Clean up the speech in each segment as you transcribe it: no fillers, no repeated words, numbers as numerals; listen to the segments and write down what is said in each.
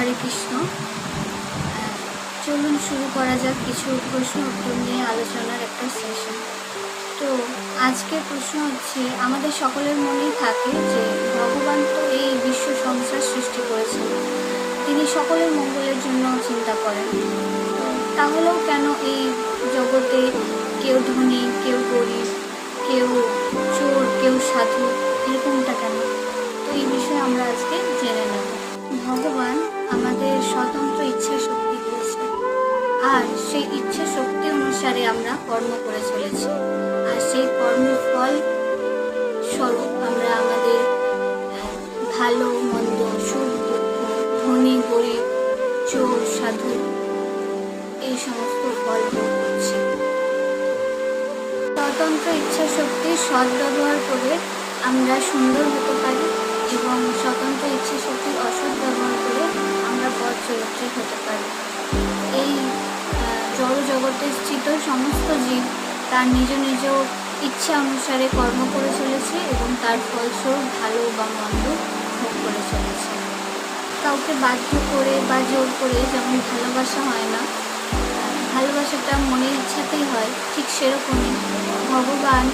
হরে কৃষ্ণ। চলুন শুরু করা যাক কিছু প্রশ্ন উত্তর নিয়ে আলোচনার একটা সেশন। তো আজকের প্রশ্ন হচ্ছে, আমাদের সকলের মনেই থাকে যে ভগবান তো এই বিশ্ব সংসার সৃষ্টি করেছেন, তিনি সকলের মঙ্গলের জন্য চিন্তা করেন। তাহলেও কেন এই জগতে কেউ ধনী, কেউ গরিব, কেউ চোর, কেউ সাধু, এরকমটা কেন? তো এই বিষয়ে আমরা আজকে জেনে নেব। ভগবান আমাদের স্বতন্ত্র ইচ্ছা শক্তি দিয়েছে, আর সেই ইচ্ছা শক্তি অনুসারে আমরা কর্ম করে চলেছি। আর সেই কর্মফল স্বরূপ আমরা আমাদের ভালো মন্দ, সুখ দুঃখ, ধনী গরিব, চোর সাধু, এই সমস্ত ফল ভোগ করছি। স্বতন্ত্র ইচ্ছা শক্তির সৎ ব্যবহার করে আমরা সুন্দর হতে পারি, এবং স্বতন্ত্র ইচ্ছা শক্তির অসৎ ব্যবহার করে আমরা পথ চরিত্রিক হতে পারি। এই জড় জগতে স্থিত সমস্ত জীব তার নিজ নিজ ইচ্ছা অনুসারে কর্ম করে চলেছে, এবং তার ফলস্বরূপ ভালো বা মন্দ ভোগ করে চলেছে। কাউকে বাধ্য করে বা জোর করে যেমন ভালোবাসা হয় না, ভালোবাসাটা মনের ইচ্ছাতেই হয়, ঠিক সেরকমই ভগবান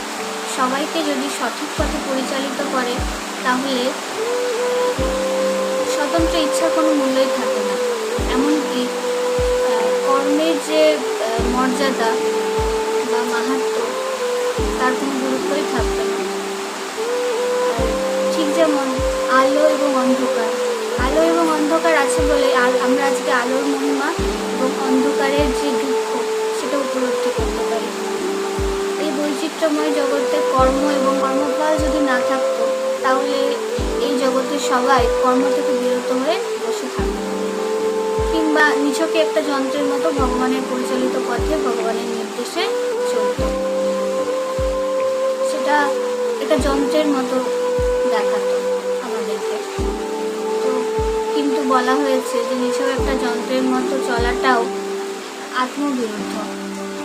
সবাইকে যদি সঠিক পথে পরিচালিত করে, তাহলে স্বতন্ত্র ইচ্ছার কোনো মূল্যই থাকে না। এমনকি কর্মের যে মর্যাদা বা মাহাত্ম্য, তার কোনো গুরুত্বই থাকবে না। ঠিক যেমন আলো এবং অন্ধকার, আলো এবং অন্ধকার আছে বলে আর আমরা আজকে আলোর মহিমা এবং অন্ধকারের যে দুঃখ, সেটা উপলব্ধি করতে পারি। এই বৈচিত্র্যময় জগতে কর্ম এবং কর্মফল যদি না থাকতো, তাহলে এই জগতে সবাই কর্ম থেকে বিরত হয়ে বসে থাকত, কিংবা নিছকে একটা যন্ত্রের মতো ভগবানের পরিচালিত পথে ভগবানের নির্দেশে চলত। সেটা একটা যন্ত্রের মতো দেখাতো আমাদেরকে। তো কিন্তু বলা হয়েছে যে নিছক একটা যন্ত্রের মতো চলাটাও আত্মবিরুদ্ধ।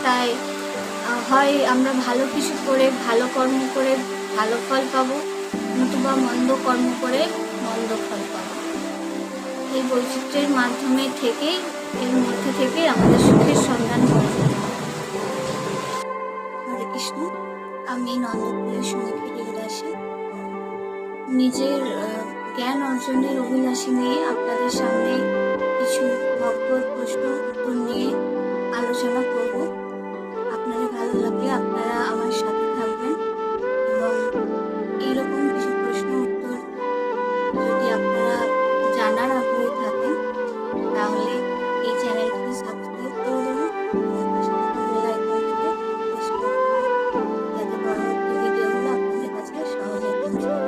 তাই হয় আমরা ভালো কিছু করে, ভালো কর্ম করে ভালো ফল পাবো, নতুবা মন্দ কর্ম করে মন্দ ফল পাবো। এই বৈচিত্র্যের মাধ্যমে থেকেই, এর মধ্যে থেকে আমাদের সুখের সন্ধান হয়ে যায়। হরে কৃষ্ণ। আমি নন্দকুলের সুমুখী দেবদাসী, নিজের জ্ঞান অর্জনের অভিলাষী নিয়ে আপনাদের সামনে কিছু ভগবত প্রশ্ন উত্তর নিয়ে আলোচনা করব। আপনাদের ভালো লাগলে আপনারা আমার সাথে থাকবেন, এবং এইরকম কিছু প্রশ্ন উত্তর যদি আপনারা জানার আগ্রহী থাকেন, তাহলে এই চ্যানেলটিকে সাবস্ক্রাইব করে দেবেন এবং পাশে থাকা বেল আইকনটিকে প্রেস করে দেবেন, যাতে পরবর্তী ভিডিওগুলো আপনাদের কাছে সহজে পৌঁছে যায়।